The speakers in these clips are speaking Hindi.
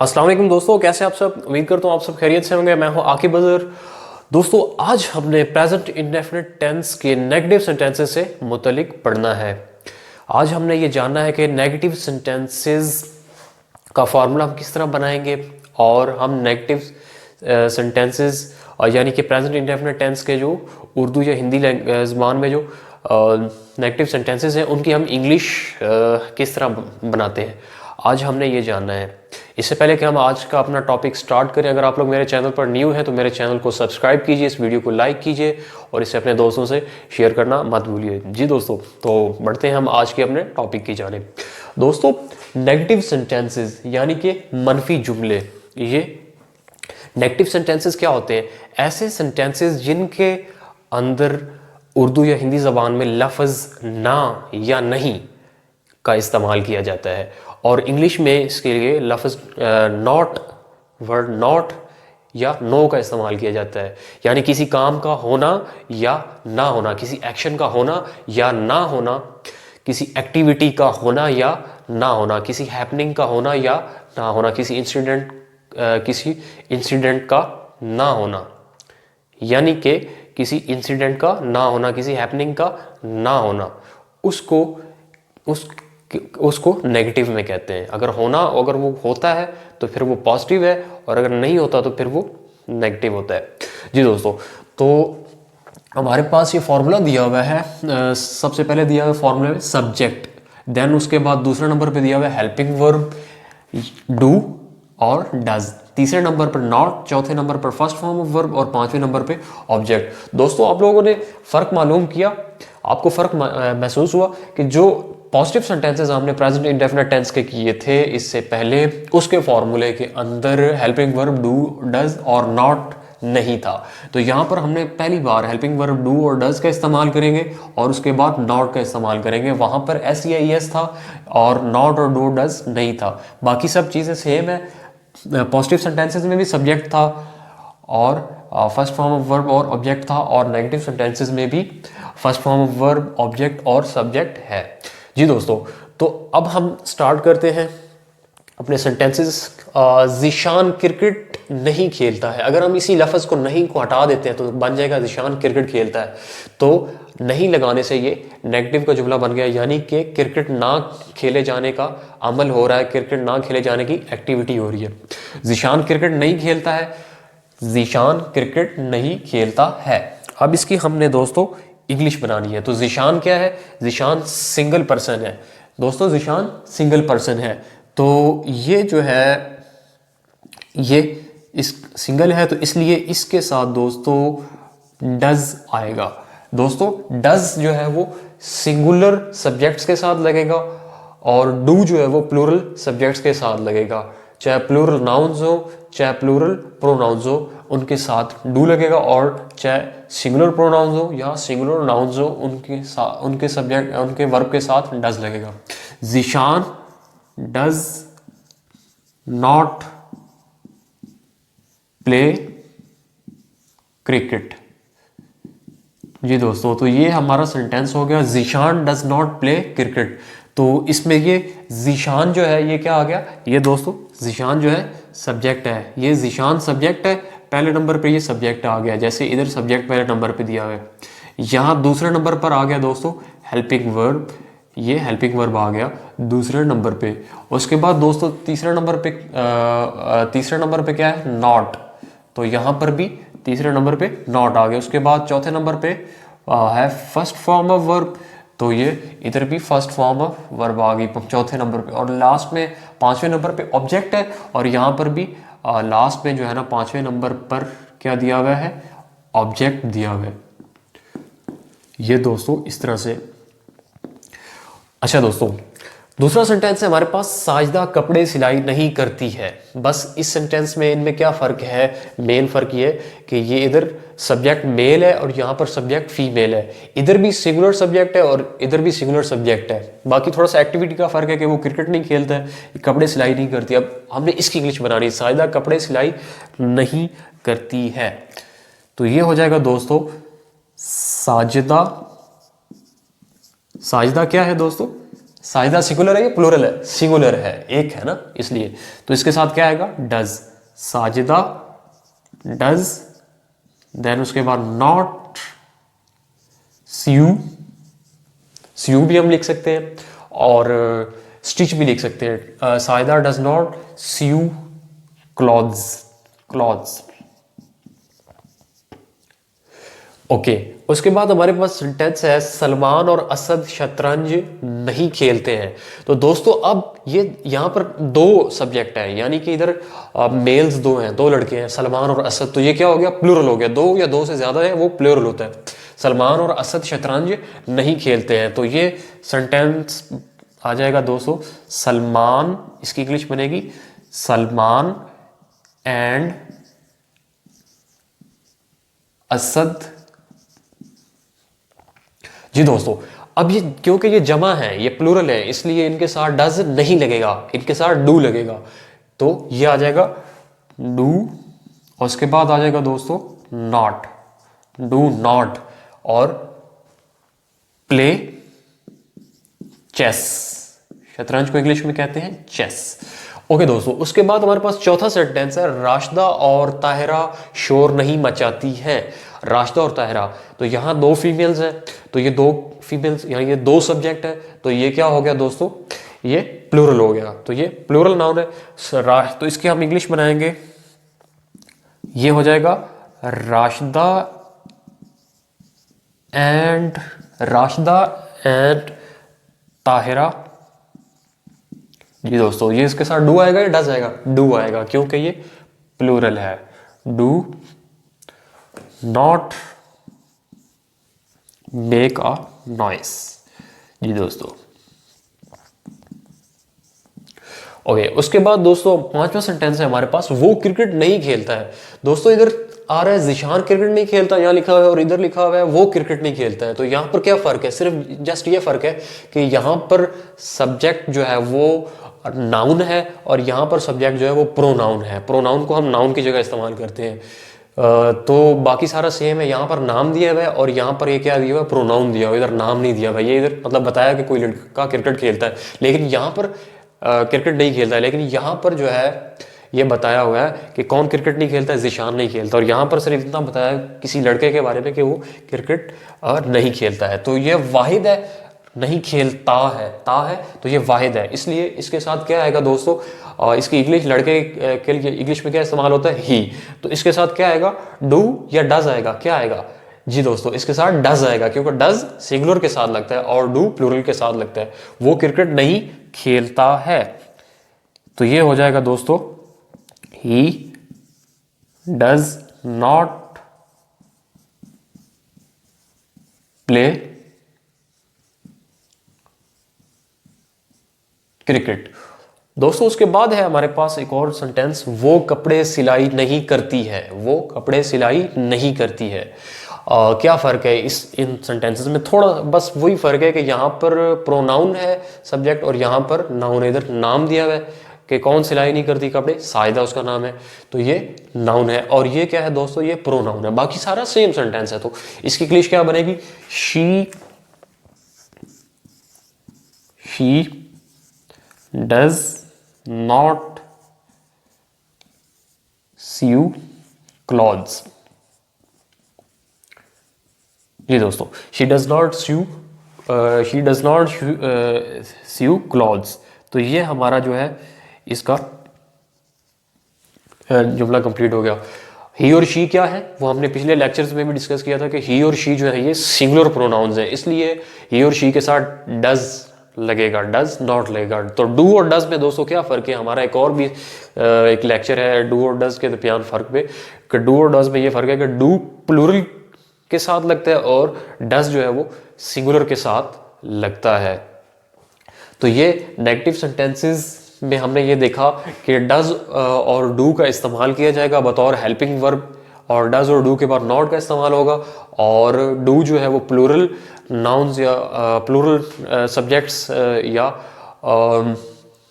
अस्सलाम वालेकुम दोस्तों, कैसे आप सब। उम्मीद करता हूँ आप सब खैरियत से होंगे। मैं हूँ आकिब अजहर। दोस्तों, आज हमने प्रेजेंट इंडेफिनिट टेंस के नेगेटिव सेंटेंसेस से मुतलिक पढ़ना है। आज हमने ये जानना है कि नेगेटिव सेंटेंसेस का फार्मूला हम किस तरह बनाएंगे और हम नेगेटिव सेंटेंसेस और यानी कि प्रेजेंट इंडेफिनिट टेंस के जो उर्दू या हिंदी ज़बान में जो नेगेटिव सेंटेंसेस हैं उनकी हम इंग्लिश किस तरह बनाते हैं, आज हमने ये जानना है। इससे पहले कि हम आज का अपना टॉपिक स्टार्ट करें, अगर आप लोग मेरे चैनल पर न्यू हैं तो मेरे चैनल को सब्सक्राइब कीजिए, इस वीडियो को लाइक कीजिए और इसे अपने दोस्तों से शेयर करना मत भूलिए। जी दोस्तों, तो बढ़ते हैं हम आज के अपने टॉपिक की जानिब। दोस्तों, नेगेटिव सेंटेंसेस यानी कि मनफी जुमले, ये नेगेटिव सेंटेंसेस क्या होते हैं? ऐसे सेंटेंसेस जिनके अंदर उर्दू या हिंदी ज़बान में लफ्ज़ ना या नहीं का इस्तेमाल किया जाता है और इंग्लिश में इसके लिए लफ्ज़ नॉट, वर्ड नॉट या नो का इस्तेमाल किया जाता है। यानी किसी काम का होना या ना होना, किसी एक्शन का होना या ना होना, किसी एक्टिविटी का होना या ना होना, किसी हैपनिंग का होना या ना होना, किसी इंसिडेंट का ना होना, यानी कि किसी इंसिडेंट का ना होना, किसी हैपनिंग का ना होना, उसको नेगेटिव में कहते हैं। अगर वो होता है तो फिर वो पॉजिटिव है और अगर नहीं होता तो फिर वो नेगेटिव होता है। जी दोस्तों, तो हमारे पास ये फॉर्मूला दिया हुआ है। सबसे पहले दिया हुआ फॉर्मूला में सब्जेक्ट, देन उसके बाद दूसरे नंबर पे दिया हुआ है हेल्पिंग वर्ब डू और डज, तीसरे नंबर पर नॉट, चौथे नंबर पर फर्स्ट फॉर्म ऑफ वर्ब और पांचवें नंबर पे ऑब्जेक्ट। दोस्तों, आप लोगों ने फ़र्क मालूम किया, आपको फ़र्क महसूस हुआ कि जो पॉजिटिव सेंटेंसेस हमने प्रेजेंट इंडेफिनिट टेंस के किए थे इससे पहले, उसके फॉर्मूले के अंदर हेल्पिंग वर्ब डू, डज और नॉट नहीं था। तो यहाँ पर हमने पहली बार हेल्पिंग वर्ब डू और डज का इस्तेमाल करेंगे और उसके बाद नॉट का इस्तेमाल करेंगे। वहाँ पर एस या एस था और नॉट और डू डज नहीं था। बाकी सब चीज़ें सेम है। पॉजिटिव सेंटेंसेस में भी सब्जेक्ट था और फर्स्ट फॉर्म ऑफ वर्ब और ऑब्जेक्ट था, और नेगेटिव सेंटेंसेस में भी first form of verb, object और सब्जेक्ट है। जी दोस्तों, तो अब हम स्टार्ट करते हैं अपने सेंटेंसेस। ज़ीशान क्रिकेट नहीं खेलता है, अगर हम इसी लफ्ज़ को नहीं को हटा देते हैं तो बन जाएगा ज़ीशान क्रिकेट खेलता है। तो नहीं लगाने से ये नेगेटिव का जुमला बन गया, यानी कि क्रिकेट ना खेले जाने का अमल हो रहा है, क्रिकेट ना खेले जाने की एक्टिविटी हो रही है। ज़ीशान क्रिकेट नहीं खेलता है, ज़ीशान क्रिकेट नहीं खेलता है। अब इसकी हमने दोस्तों इंग्लिश बनानी है। तो ज़ीशान क्या है? ज़ीशान सिंगल पर्सन है दोस्तों, ज़ीशान सिंगल पर्सन है। तो ये जो है ये इस सिंगल है, तो इसलिए इसके साथ दोस्तों डज आएगा। दोस्तों, डज जो है वो सिंगुलर सब्जेक्ट्स के साथ लगेगा और डू जो है वो प्लूरल सब्जेक्ट्स के साथ लगेगा। चाहे प्लूरल नाउन्स हो चाहे प्लूरल प्रोनाउन्स हो, उनके साथ डू लगेगा, और चाहे सिंगुलर प्रोनाउन्स हो या सिंगुलर नाउन्स हो, उनके सब्जेक्ट उनके वर्ब के साथ डज लगेगा। Zeeshan does not play cricket. जी दोस्तों, तो ये हमारा सेंटेंस हो गया, Zeeshan does not play cricket. तो इसमें ये ज़ीशान जो है ये क्या आ गया? ये दोस्तों ज़ीशान जो है सब्जेक्ट है, ये ज़ीशान सब्जेक्ट है, पहले नंबर पे ये सब्जेक्ट आ गया, जैसे इधर सब्जेक्ट पहले नंबर पे दिया हुआ है। यहाँ दूसरे नंबर पर आ गया दोस्तों हेल्पिंग वर्ब, ये हेल्पिंग वर्ब आ गया दूसरे नंबर पे। उसके बाद दोस्तों तीसरे नंबर पे क्या है? नॉट। तो यहाँ पर भी तीसरे नंबर पे नॉट आ गया। उसके बाद चौथे नंबर पे है फर्स्ट फॉर्म ऑफ वर्ब, तो ये इधर भी फर्स्ट फॉर्म ऑफ वर्ब आ गई चौथे नंबर पे। और लास्ट में पांचवें नंबर पे ऑब्जेक्ट है, और यहाँ पर भी लास्ट में जो है ना पांचवें नंबर पर क्या दिया हुआ है? ऑब्जेक्ट दिया हुआ है। ये दोस्तों इस तरह से। अच्छा दोस्तों, दूसरा सेंटेंस है हमारे पास, साजिदा कपड़े सिलाई नहीं करती है। बस इस सेंटेंस में इनमें क्या फ़र्क है? मेन फ़र्क ये कि ये इधर सब्जेक्ट मेल है और यहाँ पर सब्जेक्ट फीमेल है। इधर भी सिंगुलर सब्जेक्ट है और इधर भी सिंगुलर सब्जेक्ट है। बाकी थोड़ा सा एक्टिविटी का फ़र्क है कि वो क्रिकेट नहीं खेलता है, कपड़े सिलाई नहीं करती। अब हमने इसकी इंग्लिश बनानी है, साजिदा कपड़े सिलाई नहीं करती है। तो ये हो जाएगा दोस्तों साजिदा। साजिदा क्या है दोस्तों? साहिदा सिंगुलर है या प्लूरल है? सिंगुलर है, एक है ना, इसलिए। तो इसके साथ क्या आएगा? डज। साजिदा डज, देन उसके बाद नॉट स्यू, स्यू भी हम लिख सकते हैं और स्टिच भी लिख सकते हैं। Sahida does not sew clothes, clothes. Okay, उसके बाद हमारे पास सेंटेंस है सलमान और असद शतरंज नहीं खेलते हैं। तो दोस्तों अब ये यहाँ पर दो सब्जेक्ट है, यानी कि इधर मेल्स दो हैं, दो लड़के हैं, सलमान और असद। तो ये क्या हो गया? प्लूरल हो गया। दो या दो से ज्यादा है वो प्लूरल होता है। सलमान और असद शतरंज नहीं खेलते हैं, तो ये सेंटेंस आ जाएगा दोस्तों सलमान, इसकी इंग्लिश बनेगी सलमान एंड असद। जी दोस्तों, अब ये क्योंकि ये जमा है, ये प्लूरल है, इसलिए इनके साथ डज नहीं लगेगा, इनके साथ डू लगेगा। तो ये आ जाएगा डू और उसके बाद आ जाएगा दोस्तों नॉट, डू नॉट। और प्ले चेस, शतरंज को इंग्लिश में कहते हैं चेस। ओके दोस्तों, उसके बाद हमारे पास चौथा सेंटेंस है राशिदा और ताहिरा शोर नहीं मचाती है। राशिदा और ताहिरा, तो यहाँ दो फीमेल्स हैं, तो ये दो फीमेल्स, यहाँ ये दो सब्जेक्ट है, तो ये क्या हो गया दोस्तों? ये प्लूरल हो गया, तो ये प्लूरल नाउन है। तो इसके हम इंग्लिश बनाएंगे, ये हो जाएगा राशिदा एंड ताहिरा। जी दोस्तों, ये इसके साथ डू आएगा या डज आएगा? डू आएगा, क्योंकि ये प्लूरल है। Do not make a noise. जी दोस्तों, ओके, उसके बाद दोस्तों पांचवा सेंटेंस है हमारे पास, वो क्रिकेट नहीं खेलता है। दोस्तों इधर आ रहा है जिशान क्रिकेट नहीं खेलता, यहाँ लिखा हुआ है, और इधर लिखा हुआ है वो क्रिकेट नहीं खेलता है। तो यहाँ पर क्या फर्क है? सिर्फ जस्ट ये फर्क है कि यहाँ पर सब्जेक्ट जो है वो नाउन है और यहाँ पर सब्जेक्ट जो है वो प्रोनाउन है। प्रोनाउन को हम नाउन की जगह इस्तेमाल करते हैं। तो बाकी सारा सेम है, यहाँ पर नाम दिया हुआ है और यहाँ पर ये क्या दिया हुआ है? प्रोनाउन दिया हुआ है। इधर नाम नहीं दिया हुआ है, ये इधर मतलब बताया कि कोई लड़का क्रिकेट खेलता है, लेकिन यहाँ पर क्रिकेट नहीं खेलता है। लेकिन यहाँ पर जो है ये बताया हुआ है कि कौन क्रिकेट नहीं खेलता है? जिशान नहीं खेलता। और यहाँ पर सिर्फ इतना बताया किसी लड़के के बारे में कि वो क्रिकेट नहीं खेलता है। तो ये वाहिद है, नहीं खेलता है, ता है, तो ये वाहिद है, इसलिए इसके साथ क्या आएगा दोस्तों? इसकी इंग्लिश लड़के के लिए इंग्लिश में क्या इस्तेमाल होता है? ही। तो इसके साथ क्या आएगा? डू या डज आएगा? क्या आएगा? जी दोस्तों, इसके साथ डज आएगा, क्योंकि डज सिंगुलर के साथ लगता है और डू प्लूरल के साथ लगता है। वो क्रिकेट नहीं खेलता है, तो ये हो जाएगा दोस्तों he does not play cricket. दोस्तों उसके बाद है हमारे पास एक और सेंटेंस, वो कपड़े सिलाई नहीं करती है। वो कपड़े सिलाई नहीं करती है। क्या फ़र्क है इन सेंटेंसेस में? थोड़ा बस वही फ़र्क है कि यहाँ पर प्रोनाउन है सब्जेक्ट और यहाँ पर नाउन है। इधर नाम दिया हुआ है कि कौन सिलाई नहीं करती कपड़े, साहिदा उसका नाम है, तो ये नाउन है। और ये क्या है दोस्तों? ये प्रोनाउन है। बाकी सारा सेम सेंटेंस है। तो इसकी इंग्लिश क्या बनेगी? She does not sew clothes. जी दोस्तों, she does not sew clothes. तो ये हमारा जो है इसका जुमला कंप्लीट हो गया। ही और शी क्या है वो हमने पिछले लेक्चर्स में भी डिस्कस किया था कि ही और शी जो है ये सिंगुलर प्रोनाउंस है, इसलिए ही और शी के साथ डज लगेगा, डज नॉट लगेगा। तो डू और डज में दोस्तों क्या फ़र्क है? हमारा एक और भी एक लेक्चर है डू और डज के दरमियान फ़र्क पे, कि डू और डज में ये फ़र्क है कि डू प्लूरल के साथ लगता है और डज जो है वो सिंगुलर के साथ लगता है। तो ये नेगेटिव सेंटेंसेस में हमने ये देखा कि डज और डू का इस्तेमाल किया जाएगा बतौर हेल्पिंग वर्ब, और डज और डू के बाद नॉट का इस्तेमाल होगा। और डू जो है वो प्लूरल नाउन्स या प्लूरल सब्जेक्ट्स या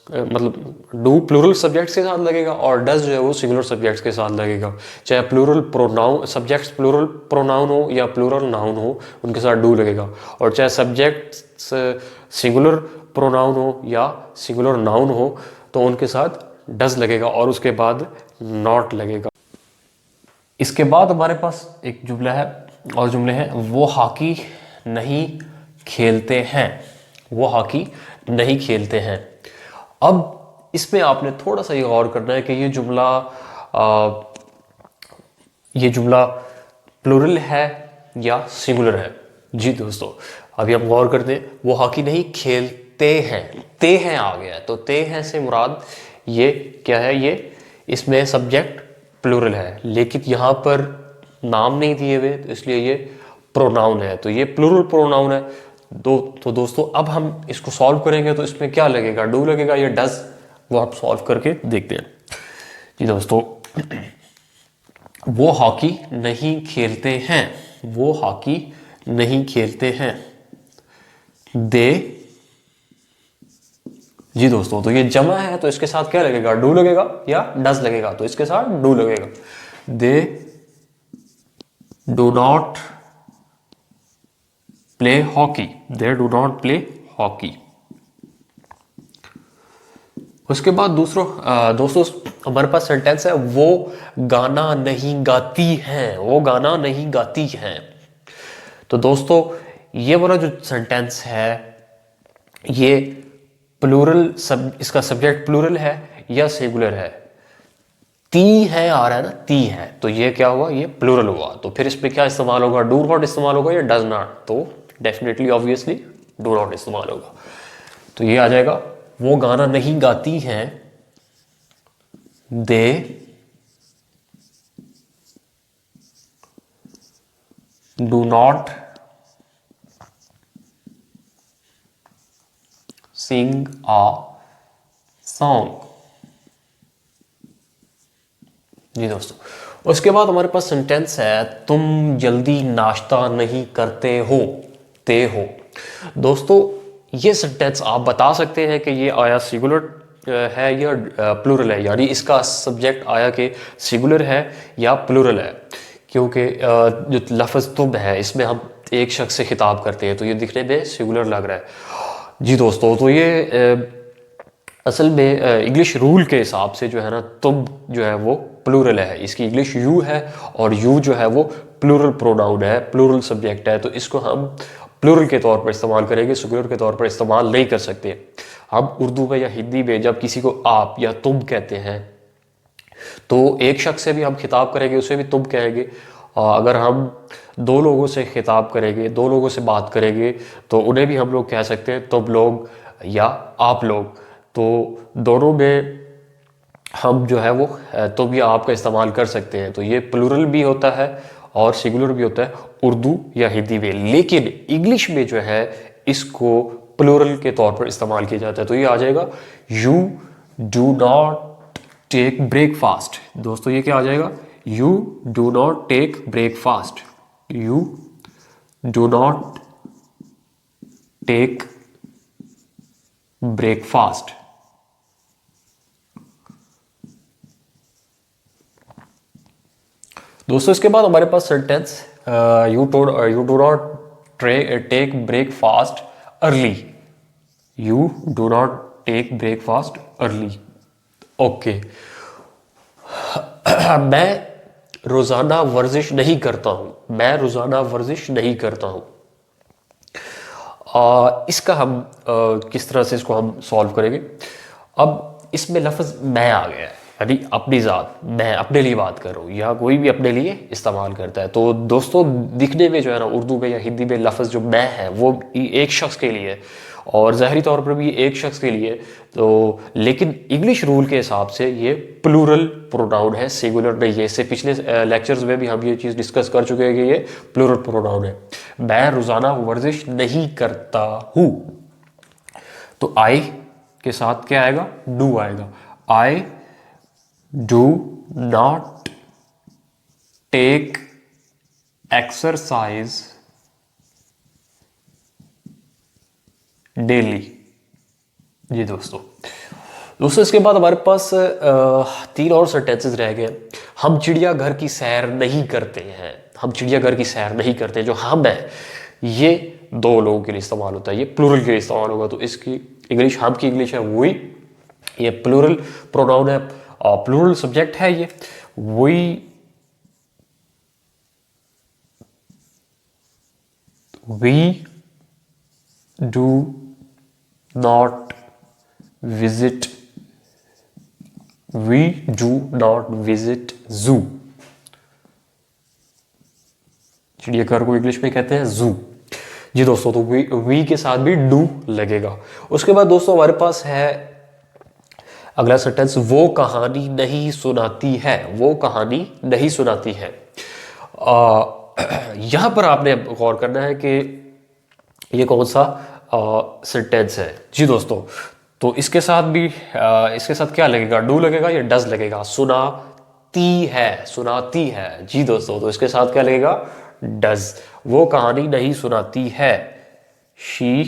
मतलब डू प्लूरल सब्जेक्ट्स के साथ लगेगा और डज जो है वो सिंगुलर सब्जेक्ट्स के साथ लगेगा। चाहे plural pronoun subjects plural pronoun हो या प्लूरल नाउन हो, उनके साथ डू लगेगा। और चाहे सब्जेक्ट्स सिंगुलर प्रोनाउन हो या सिंगुलर नाउन हो तो उनके साथ डज लगेगा और उसके बाद नॉट लगेगा। इसके बाद हमारे पास एक जुमला है और जुमले हैं, वो हॉकी नहीं खेलते हैं, वो हॉकी नहीं खेलते हैं। अब इसमें आपने थोड़ा सा ये गौर करना है कि ये जुमला प्लूरल है या सिंगुलर है। जी दोस्तों, अभी हम गौर करते हैं, वो हॉकी नहीं खेलते हैं, ते हैं आ गया है, तो ते हैं से मुराद ये क्या है, ये इसमें सब्जेक्ट प्लूरल है, लेकिन यहाँ पर नाम नहीं दिए हुए तो इसलिए ये प्रोनाउन है, तो ये प्लूरल प्रोनाउन है। तो दोस्तों अब हम इसको सॉल्व करेंगे तो इसमें क्या लगेगा, डू लगेगा या डज, वो आप सॉल्व करके देखते हैं। जी दोस्तों, वो हॉकी नहीं खेलते हैं, वो हॉकी नहीं खेलते हैं, दे। जी दोस्तों, तो ये जमा है तो इसके साथ क्या लगेगा, डू लगेगा या डज लगेगा, तो इसके साथ डू लगेगा। दे do not play hockey, they do not play hockey. उसके बाद दोस्तों हमारे पास सेंटेंस है, वो गाना नहीं गाती हैं, वो गाना नहीं गाती हैं। तो दोस्तों ये वाला जो सेंटेंस है ये प्लूरल इसका सब्जेक्ट प्लूरल है या सिंगुलर है। ती है आ रहा है ना, ती है, तो ये क्या हुआ, ये प्लूरल हुआ, तो फिर इसमें क्या इस्तेमाल होगा, डू नॉट इस्तेमाल होगा या डज नॉट, तो डेफिनेटली ऑब्वियसली डू नॉट इस्तेमाल होगा। तो ये आ जाएगा, वो गाना नहीं गाती हैं, they do not sing a song. जी दोस्तों, उसके बाद हमारे पास सेंटेंस है, तुम जल्दी नाश्ता नहीं करते हो, ते हो। दोस्तों ये सेंटेंस आप बता सकते हैं कि ये आया सिंगुलर है या प्लूरल है, यानी इसका सब्जेक्ट आया कि सिंगुलर है या प्लूरल है, क्योंकि जो लफ्ज़ तुम है इसमें हम एक शख्स से खिताब करते हैं तो ये दिखने में सिंगुलर लग रहा है। जी दोस्तों, तो ये असल में इंग्लिश रूल के हिसाब से जो है ना, तुम जो है वो प्लूरल है, इसकी इंग्लिश यू है और यू जो है वो प्लूरल प्रोनाउन है, प्लूरल सब्जेक्ट है, तो इसको हम प्लूरल के तौर पर इस्तेमाल करेंगे, सिंगुलर के तौर पर इस्तेमाल नहीं कर सकते। हम उर्दू में या हिंदी में जब किसी को आप या तुम कहते हैं तो एक शख्स से भी हम खिताब करेंगे, उसे भी तुम कहेंगे। अगर हम दो लोगों से खिताब करेंगे, दो लोगों से बात करेंगे तो उन्हें भी हम लोग कह सकते हैं तुम लोग या आप लोग, तो दोनों में हम जो है वो तुम या आप का इस्तेमाल कर सकते हैं। तो ये प्लूरल भी होता है और सिंगुलर भी होता है उर्दू या हिंदी में, लेकिन इंग्लिश में जो है इसको प्लूरल के तौर पर इस्तेमाल किया जाता है। तो ये आ जाएगा, you do not take breakfast. दोस्तों ये क्या आ जाएगा, you do not take breakfast, you do not take breakfast. दोस्तों इसके बाद हमारे पास sentence, you do not take breakfast early, you do not take breakfast early. Okay, मैं रोजाना वर्जिश नहीं करता हूं, मैं रोजाना वर्जिश नहीं करता हूं। इसका हम किस तरह से इसको हम सॉल्व करेंगे। अब इसमें लफ्ज़ मैं आ गया है, यानी अपनी ज़ात, मैं अपने लिए बात कर रहा हूँ या कोई भी अपने लिए इस्तेमाल करता है। तो दोस्तों दिखने में जो है ना, उर्दू में या हिंदी में लफ्ज़ जो मैं है वो एक शख्स के लिए और ज़ाहरी तौर पर भी एक शख्स के लिए, तो लेकिन इंग्लिश रूल के हिसाब से ये प्लूरल प्रोनाउन है, सिंगुलर नहीं है। इससे पिछले लेक्चर्स में भी हम ये चीज़ डिस्कस कर चुके हैं कि ये प्लूरल प्रोनाउन है। मैं रोज़ाना वर्जिश नहीं करता हूँ, तो आई के साथ क्या आएगा, डू आएगा। I do not take exercise daily. जी दोस्तों इसके बाद हमारे पास 3 और सेंटेंसेस रह गए। हम चिड़ियाघर की सैर नहीं करते हैं, हम चिड़ियाघर की सैर नहीं करते। जो हम है ये 2 लोगों के लिए इस्तेमाल होता है, ये प्लूरल के लिए इस्तेमाल होगा, तो इंग्लिश हम की इंग्लिश है वी, ये प्लूरल प्रोनाउन है और प्लूरल सब्जेक्ट है ये। We do not visit, we do not visit zoo, चिड़ियाघर को इंग्लिश में कहते हैं जू। जी दोस्तों, तो वी के साथ भी डू लगेगा। उसके बाद दोस्तों हमारे पास है अगला सेंटेंस, वो कहानी नहीं सुनाती है, वो कहानी नहीं सुनाती है। यहां पर आपने गौर करना है कि ये कौन सा सेंटेंस है। जी दोस्तों, तो इसके साथ भी इसके साथ क्या लगेगा, डू लगेगा या डज लगेगा। सुनाती है, सुनाती है। जी दोस्तों, तो इसके साथ क्या लगेगा, डज। वो कहानी नहीं सुनाती है, she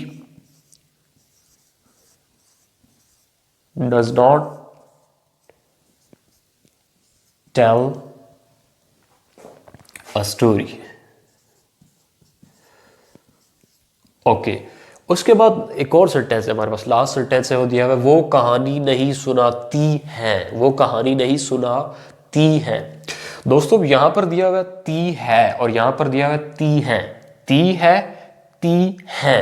does not tell a story. Okay, उसके बाद एक और सेंटेंस है हमारे पास, लास्ट सेंटेंस है वो दिया हुआ है, वो कहानी नहीं सुनाती है, वो कहानी नहीं सुनाती है। दोस्तों यहां पर दिया हुआ है ती है और यहां पर दिया हुआ है ती है, ती है, ती है।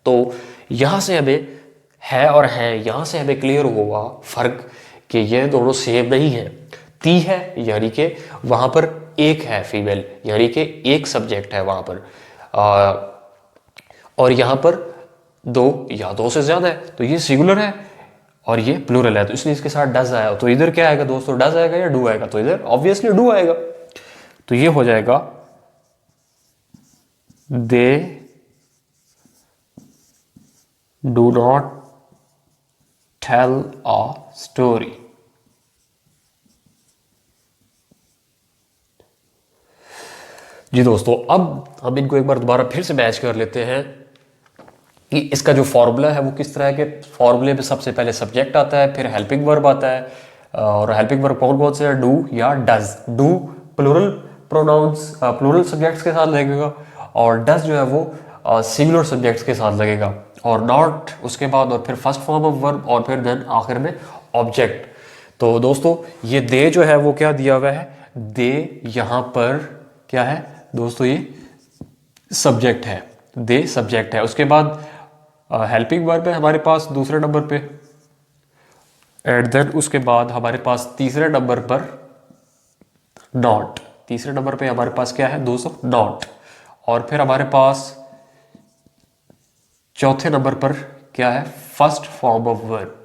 तो यहां से हमें है और है, यहां से हमें क्लियर होगा फर्क कि ये दोनों सेम नहीं है। ती है यानी कि वहां पर एक है फीमेल, यानी कि एक सब्जेक्ट है वहां पर, और यहां पर दो या दो से ज्यादा है, तो ये सिंगुलर है और ये प्लूरल है, तो इसलिए इसके साथ डज आया। तो इधर क्या आएगा दोस्तों, डज आएगा या डू आएगा, तो इधर ऑब्वियसली डू आएगा। तो ये हो जाएगा they do not tell a story. जी दोस्तों, अब हम इनको एक बार दोबारा फिर से मैच कर लेते हैं कि इसका जो फॉर्मूला है वो किस तरह के। फॉर्मूले में सबसे पहले सब्जेक्ट आता है, फिर हेल्पिंग वर्ब आता है, और हेल्पिंग वर्ब कौन कौन से है, डू या does. Do plural pronouns plural subjects के साथ लगेगा, और डज जो है वो सिंगुलर सब्जेक्ट्स के साथ लगेगा, और नॉट उसके बाद, और फिर फर्स्ट फॉर्म ऑफ वर्ब, और फिर देन आखिर में ऑब्जेक्ट। तो दोस्तों ये दे जो है वो क्या दिया हुआ है, दे यहाँ पर क्या है दोस्तों, ये सब्जेक्ट है, दे सब्जेक्ट है। उसके बाद हेल्पिंग वर्ब है हमारे पास दूसरे नंबर पे, एंड देन उसके बाद हमारे पास तीसरे नंबर पर नॉट, तीसरे नंबर पे हमारे पास क्या है दोस्तों, नॉट। और फिर हमारे पास चौथे नंबर पर क्या है, फर्स्ट फॉर्म ऑफ वर्ब।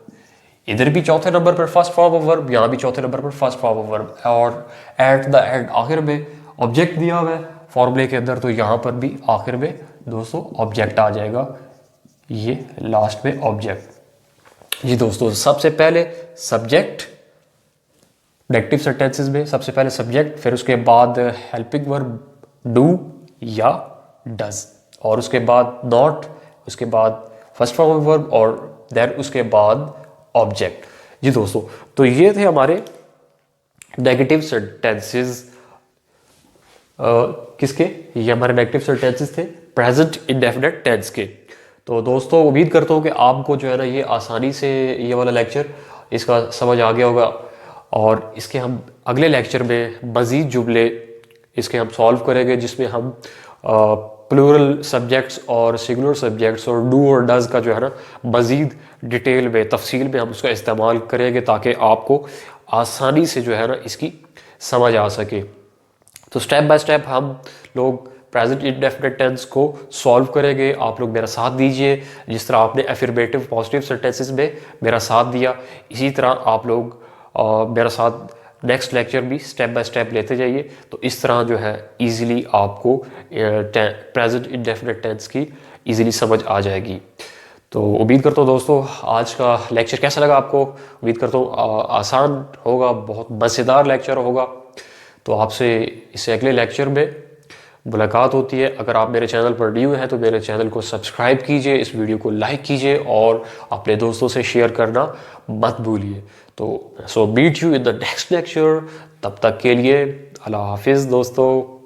इधर भी चौथे नंबर पर फर्स्ट फॉर्म ऑफ वर्ब, यहां भी चौथे नंबर पर फर्स्ट फॉर्म ऑफ वर्ब, और एट द एंड आखिर में ऑब्जेक्ट दिया हुआ है फॉर्मूले के अंदर, तो यहां पर भी आखिर में दोस्तों ऑब्जेक्ट आ जाएगा, ये लास्ट में ऑब्जेक्ट। जी दोस्तों, सबसे पहले सब्जेक्ट, नेगेटिव सेंटेंसेस में सबसे पहले सब्जेक्ट, फिर उसके बाद हेल्पिंग वर्ब डू या डज, और उसके बाद नॉट, उसके बाद फर्स्ट फॉर्म ऑफ वर्ब, और देन उसके बाद ऑब्जेक्ट। जी दोस्तों, तो ये थे हमारे नेगेटिव सेंटेंसेस। किसके, ये हमारे नेगेटिव सेंटेंसेस थे प्रेजेंट इंडेफिनिट टेंस के। तो दोस्तों उम्मीद करता हूँ कि आपको जो है ना ये आसानी से ये वाला लेक्चर इसका समझ आ गया होगा, और इसके हम अगले लेक्चर में मज़ीद जुमले इसके हम सॉल्व करेंगे, जिसमें हम प्लूरल सब्जेक्ट्स और सिंगुलर सब्जेक्ट्स और डू और डज का जो है ना मज़ीद डिटेल में, तफसील में हम उसका इस्तेमाल करेंगे, ताकि आपको आसानी से जो है ना इसकी समझ आ सके। तो स्टेप बाय स्टेप हम लोग प्रेजेंट इंडेफिनिट टेंस को सॉल्व करेंगे। आप लोग मेरा साथ दीजिए, जिस तरह आपने एफर्मेटिव पॉजिटिव सेंटेंसेस में मेरा साथ दिया, इसी तरह आप लोग मेरा साथ नेक्स्ट लेक्चर भी स्टेप बाय स्टेप लेते जाइए। तो इस तरह जो है इजीली आपको प्रेजेंट इंडेफिनिट टेंस की इजीली समझ आ जाएगी। तो उम्मीद करता हूँ दोस्तों आज का लेक्चर कैसा लगा आपको। उम्मीद करता हूँ आसान होगा, बहुत मज़ेदार लेक्चर होगा। तो आपसे इस अगले लेक्चर में मुलाकात होती है। अगर आप मेरे चैनल पर न्यू हैं तो मेरे चैनल को सब्सक्राइब कीजिए, इस वीडियो को लाइक कीजिए और अपने दोस्तों से शेयर करना मत भूलिए। तो meet you in the next lecture. तब तक के लिए अल्लाह हाफिज़ दोस्तों।